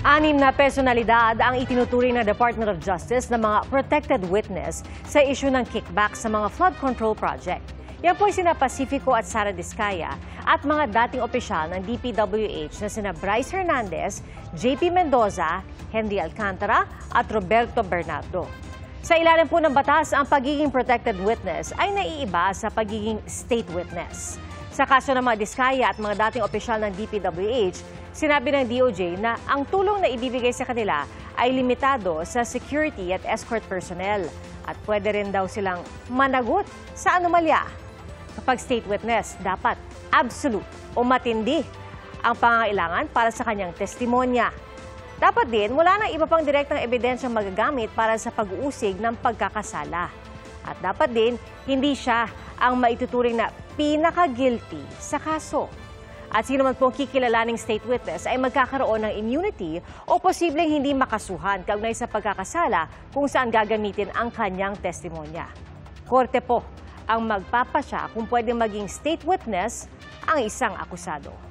Anim na personalidad ang itinuturing ng Department of Justice na mga protected witness sa issue ng kickback sa mga flood control project. Yan po ay sina Pacifico at Sara Diskaya at mga dating opisyal ng DPWH na sina Bryce Hernandez, JP Mendoza, Henry Alcantara at Roberto Bernardo. Sa ilalim po ng batas, ang pagiging protected witness ay naiiba sa pagiging state witness. Sa kaso ng mga Diskaya at mga dating opisyal ng DPWH, sinabi ng DOJ na ang tulong na ibibigay sa kanila ay limitado sa security at escort personnel at pwede rin daw silang managot sa anomalya. Kapag state witness, dapat absolute o matindi ang pangangailangan para sa kanyang testimonya. Dapat din, wala nang iba pang direktang ebidensyang magagamit para sa pag-uusig ng pagkakasala. At dapat din, hindi siya ang maituturing na pinaka-guilty sa kaso. At sino man pong kikilalaning state witness ay magkakaroon ng immunity o posibleng hindi makasuhan kaugnay sa pagkakasala kung saan gagamitin ang kanyang testimonya. Korte po ang magpapasya kung pwedeng maging state witness ang isang akusado.